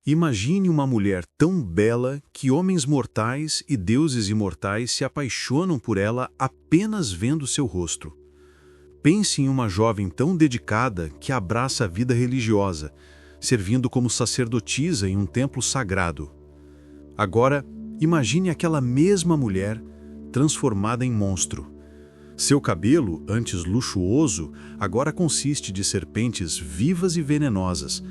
Imagine uma mulher tão bela que homens mortais e deuses imortais se apaixonam por ela apenas vendo seu rosto. Pense em uma jovem tão dedicada que abraça a vida religiosa, servindo como sacerdotisa em um templo sagrado. Agora, imagine aquela mesma mulher transformada em monstro. Seu cabelo, antes luxuoso, agora consiste de serpentes vivas e venenosas.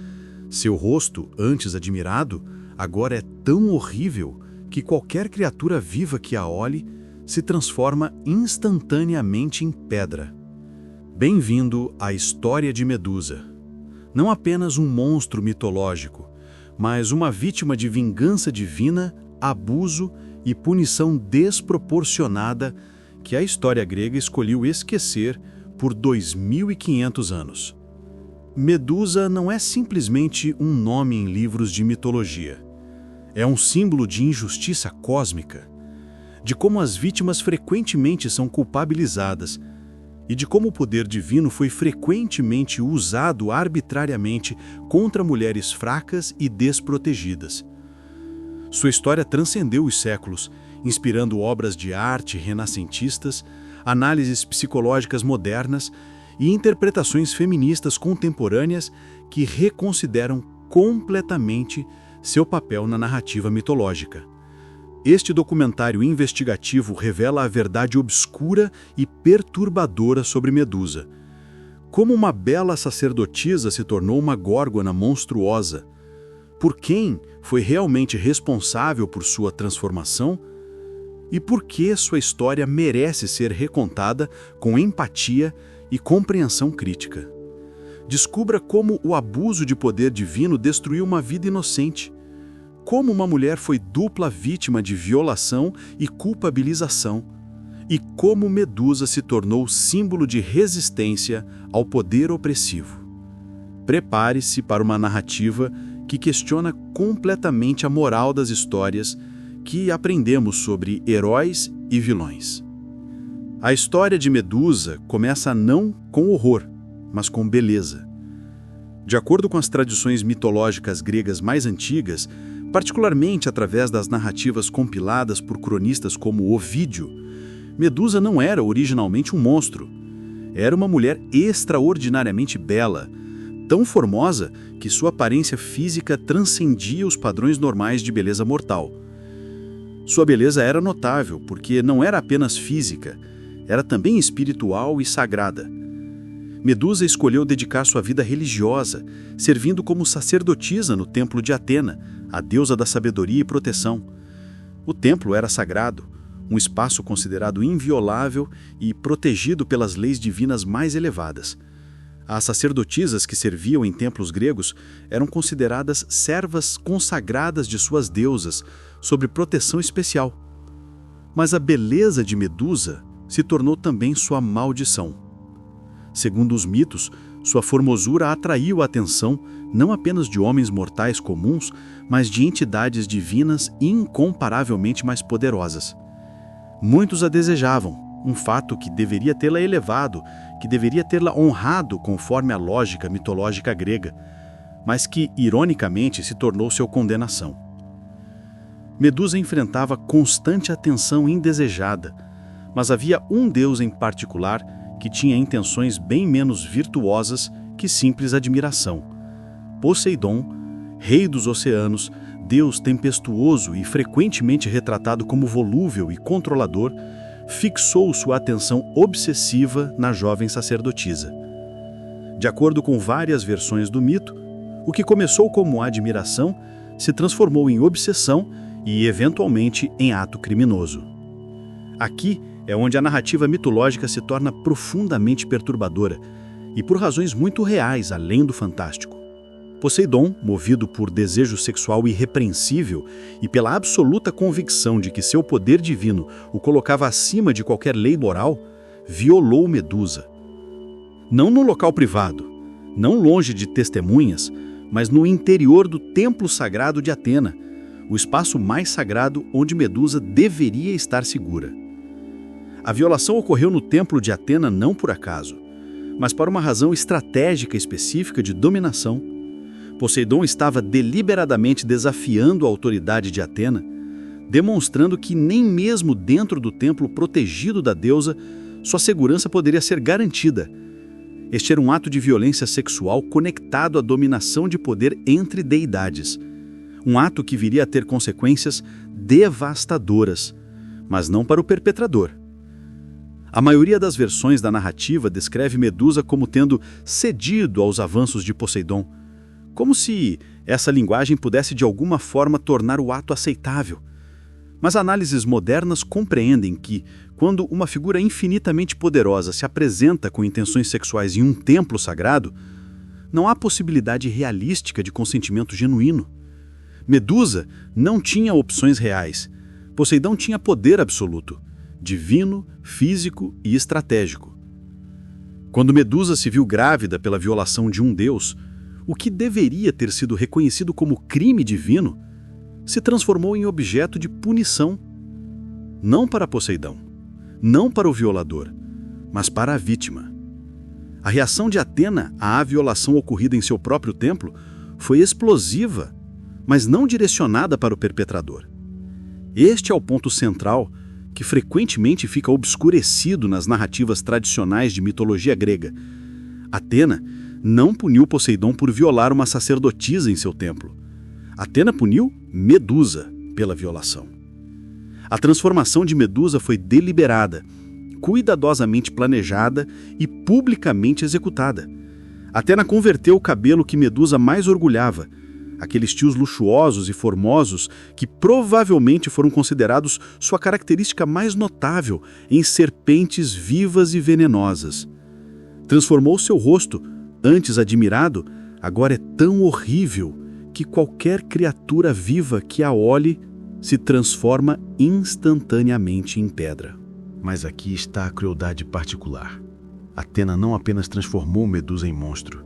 Seu rosto, antes admirado, agora é tão horrível que qualquer criatura viva que a olhe se transforma instantaneamente em pedra. Bem-vindo à história de Medusa. Não apenas um monstro mitológico, mas uma vítima de vingança divina, abuso e punição desproporcionada que a história grega escolheu esquecer por 2500 anos. Medusa não é simplesmente um nome em livros de mitologia. É um símbolo de injustiça cósmica, de como as vítimas frequentemente são culpabilizadas e de como o poder divino foi frequentemente usado arbitrariamente contra mulheres fracas e desprotegidas. Sua história transcendeu os séculos, inspirando obras de arte renascentistas, análises psicológicas modernas e interpretações feministas contemporâneas que reconsideram completamente seu papel na narrativa mitológica. Este documentário investigativo revela a verdade obscura e perturbadora sobre Medusa. Como uma bela sacerdotisa se tornou uma górgona monstruosa. Por quem foi realmente responsável por sua transformação? E por que sua história merece ser recontada com empatia e compreensão crítica. Descubra como o abuso de poder divino destruiu uma vida inocente, como uma mulher foi dupla vítima de violação e culpabilização, e como Medusa se tornou símbolo de resistência ao poder opressivo. Prepare-se para uma narrativa que questiona completamente a moral das histórias que aprendemos sobre heróis e vilões. A história de Medusa começa não com horror, mas com beleza. De acordo com as tradições mitológicas gregas mais antigas, particularmente através das narrativas compiladas por cronistas como Ovídio, Medusa não era originalmente um monstro. Era uma mulher extraordinariamente bela, tão formosa que sua aparência física transcendia os padrões normais de beleza mortal. Sua beleza era notável porque não era apenas física, era também espiritual e sagrada. Medusa escolheu dedicar sua vida religiosa, servindo como sacerdotisa no templo de Atena, a deusa da sabedoria e proteção. O templo era sagrado, um espaço considerado inviolável e protegido pelas leis divinas mais elevadas. As sacerdotisas que serviam em templos gregos eram consideradas servas consagradas de suas deusas, sob proteção especial. Mas a beleza de Medusa se tornou também sua maldição. Segundo os mitos, sua formosura atraiu a atenção não apenas de homens mortais comuns, mas de entidades divinas incomparavelmente mais poderosas. Muitos a desejavam, um fato que deveria tê-la elevado, que deveria tê-la honrado conforme a lógica mitológica grega, mas que, ironicamente, se tornou sua condenação. Medusa enfrentava constante atenção indesejada, mas havia um deus em particular que tinha intenções bem menos virtuosas que simples admiração. Poseidon, rei dos oceanos, deus tempestuoso e frequentemente retratado como volúvel e controlador, fixou sua atenção obsessiva na jovem sacerdotisa. De acordo com várias versões do mito, o que começou como admiração se transformou em obsessão e, eventualmente, em ato criminoso. Aqui é onde a narrativa mitológica se torna profundamente perturbadora e por razões muito reais além do fantástico. Poseidon, movido por desejo sexual irrepreensível e pela absoluta convicção de que seu poder divino o colocava acima de qualquer lei moral, violou Medusa. Não no local privado, não longe de testemunhas, mas no interior do templo sagrado de Atena, o espaço mais sagrado onde Medusa deveria estar segura. A violação ocorreu no templo de Atena não por acaso, mas para uma razão estratégica específica de dominação. Poseidon estava deliberadamente desafiando a autoridade de Atena, demonstrando que nem mesmo dentro do templo protegido da deusa, sua segurança poderia ser garantida. Este era um ato de violência sexual conectado à dominação de poder entre deidades. Um ato que viria a ter consequências devastadoras, mas não para o perpetrador. A maioria das versões da narrativa descreve Medusa como tendo cedido aos avanços de Poseidon, como se essa linguagem pudesse de alguma forma tornar o ato aceitável. Mas análises modernas compreendem que, quando uma figura infinitamente poderosa se apresenta com intenções sexuais em um templo sagrado, não há possibilidade realística de consentimento genuíno. Medusa não tinha opções reais. Poseidon tinha poder absoluto, divino, físico e estratégico. Quando Medusa se viu grávida pela violação de um deus, o que deveria ter sido reconhecido como crime divino se transformou em objeto de punição. Não para Poseidon, não para o violador, mas para a vítima. A reação de Atena à violação ocorrida em seu próprio templo foi explosiva, mas não direcionada para o perpetrador. Este é o ponto central que frequentemente fica obscurecido nas narrativas tradicionais de mitologia grega. Atena não puniu Poseidon por violar uma sacerdotisa em seu templo. Atena puniu Medusa pela violação. A transformação de Medusa foi deliberada, cuidadosamente planejada e publicamente executada. Atena converteu o cabelo que Medusa mais orgulhava, aqueles tios luxuosos e formosos que provavelmente foram considerados sua característica mais notável, em serpentes vivas e venenosas. Transformou seu rosto, antes admirado, agora é tão horrível que qualquer criatura viva que a olhe se transforma instantaneamente em pedra. Mas aqui está a crueldade particular. Atena não apenas transformou Medusa em monstro,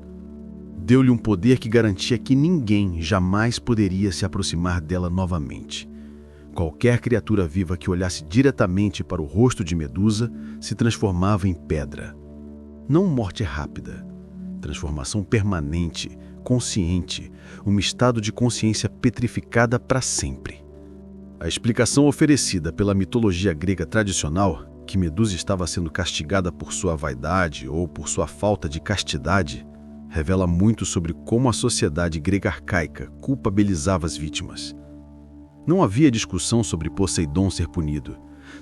deu-lhe um poder que garantia que ninguém jamais poderia se aproximar dela novamente. Qualquer criatura viva que olhasse diretamente para o rosto de Medusa se transformava em pedra. Não morte rápida, transformação permanente, consciente, um estado de consciência petrificada para sempre. A explicação oferecida pela mitologia grega tradicional, que Medusa estava sendo castigada por sua vaidade ou por sua falta de castidade, revela muito sobre como a sociedade grega arcaica culpabilizava as vítimas. Não havia discussão sobre Poseidon ser punido.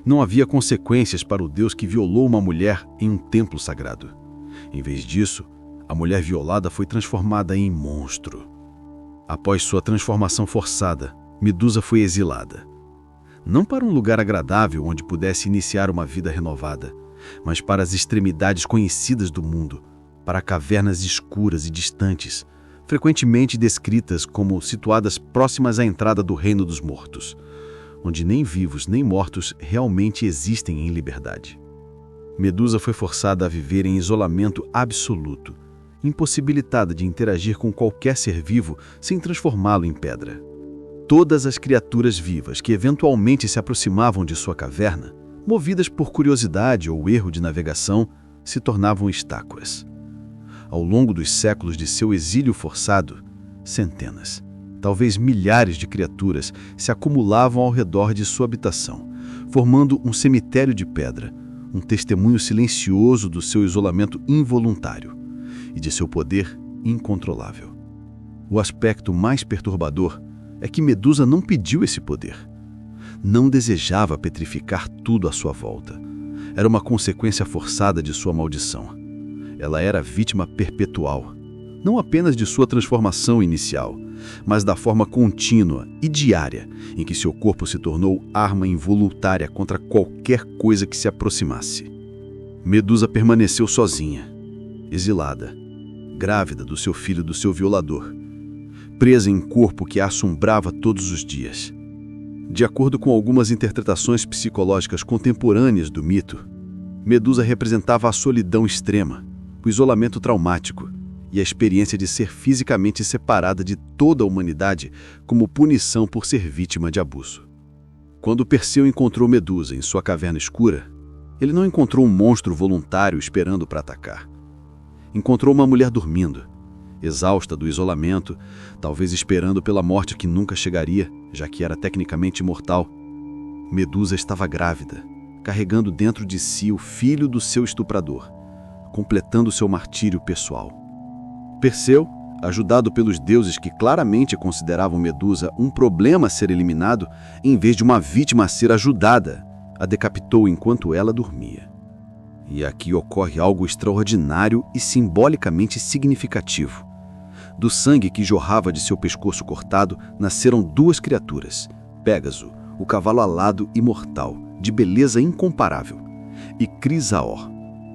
Não havia consequências para o deus que violou uma mulher em um templo sagrado. Em vez disso, a mulher violada foi transformada em monstro. Após sua transformação forçada, Medusa foi exilada. Não para um lugar agradável onde pudesse iniciar uma vida renovada, mas para as extremidades conhecidas do mundo, para cavernas escuras e distantes, frequentemente descritas como situadas próximas à entrada do reino dos mortos, onde nem vivos nem mortos realmente existem em liberdade. Medusa foi forçada a viver em isolamento absoluto, impossibilitada de interagir com qualquer ser vivo sem transformá-lo em pedra. Todas as criaturas vivas que eventualmente se aproximavam de sua caverna, movidas por curiosidade ou erro de navegação, se tornavam estátuas. Ao longo dos séculos de seu exílio forçado, centenas, talvez milhares de criaturas se acumulavam ao redor de sua habitação, formando um cemitério de pedra, um testemunho silencioso do seu isolamento involuntário e de seu poder incontrolável. O aspecto mais perturbador é que Medusa não pediu esse poder. Não desejava petrificar tudo à sua volta. Era uma consequência forçada de sua maldição. Ela era vítima perpetual, não apenas de sua transformação inicial, mas da forma contínua e diária em que seu corpo se tornou arma involuntária contra qualquer coisa que se aproximasse. Medusa permaneceu sozinha, exilada, grávida do seu filho do seu violador, presa em um corpo que a assombrava todos os dias. De acordo com algumas interpretações psicológicas contemporâneas do mito, Medusa representava a solidão extrema, o isolamento traumático e a experiência de ser fisicamente separada de toda a humanidade como punição por ser vítima de abuso. Quando Perseu encontrou Medusa em sua caverna escura, ele não encontrou um monstro voluntário esperando para atacar. Encontrou uma mulher dormindo, Exausta do isolamento, talvez esperando pela morte que nunca chegaria, já que era tecnicamente imortal, Medusa estava grávida, carregando dentro de si o filho do seu estuprador, completando seu martírio pessoal. Perseu, ajudado pelos deuses que claramente consideravam Medusa um problema a ser eliminado, em vez de uma vítima a ser ajudada, a decapitou enquanto ela dormia. E aqui ocorre algo extraordinário e simbolicamente significativo. Do sangue que jorrava de seu pescoço cortado, nasceram duas criaturas, Pégaso, o cavalo alado imortal, de beleza incomparável, e Crisaor,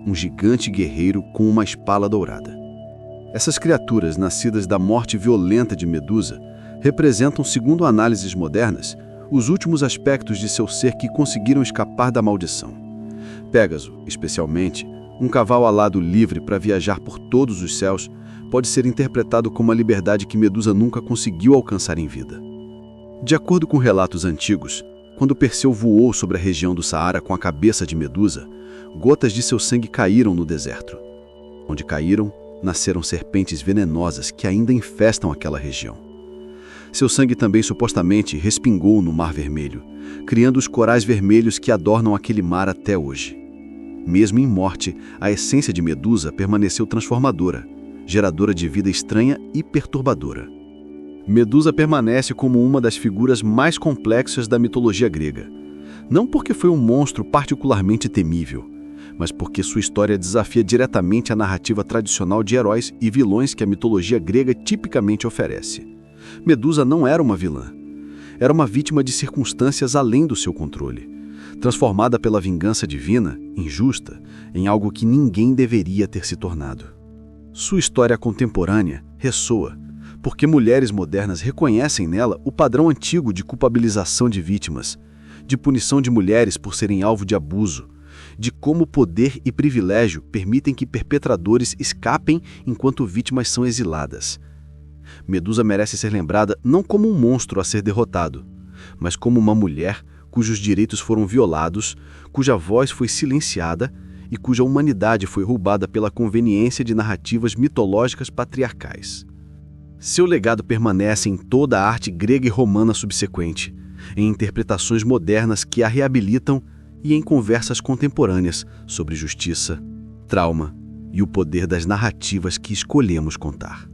um gigante guerreiro com uma espada dourada. Essas criaturas, nascidas da morte violenta de Medusa, representam, segundo análises modernas, os últimos aspectos de seu ser que conseguiram escapar da maldição. Pégaso, especialmente, um cavalo alado livre para viajar por todos os céus, pode ser interpretado como a liberdade que Medusa nunca conseguiu alcançar em vida. De acordo com relatos antigos, quando Perseu voou sobre a região do Saara com a cabeça de Medusa, gotas de seu sangue caíram no deserto. Onde caíram, nasceram serpentes venenosas que ainda infestam aquela região. Seu sangue também supostamente respingou no Mar Vermelho, criando os corais vermelhos que adornam aquele mar até hoje. Mesmo em morte, a essência de Medusa permaneceu transformadora, geradora de vida estranha e perturbadora. Medusa permanece como uma das figuras mais complexas da mitologia grega. Não porque foi um monstro particularmente temível, mas porque sua história desafia diretamente a narrativa tradicional de heróis e vilões que a mitologia grega tipicamente oferece. Medusa não era uma vilã. Era uma vítima de circunstâncias além do seu controle, transformada pela vingança divina, injusta, em algo que ninguém deveria ter se tornado. Sua história contemporânea ressoa, porque mulheres modernas reconhecem nela o padrão antigo de culpabilização de vítimas, de punição de mulheres por serem alvo de abuso, de como poder e privilégio permitem que perpetradores escapem enquanto vítimas são exiladas. Medusa merece ser lembrada não como um monstro a ser derrotado, mas como uma mulher cujos direitos foram violados, cuja voz foi silenciada e cuja humanidade foi roubada pela conveniência de narrativas mitológicas patriarcais. Seu legado permanece em toda a arte grega e romana subsequente, em interpretações modernas que a reabilitam e em conversas contemporâneas sobre justiça, trauma e o poder das narrativas que escolhemos contar.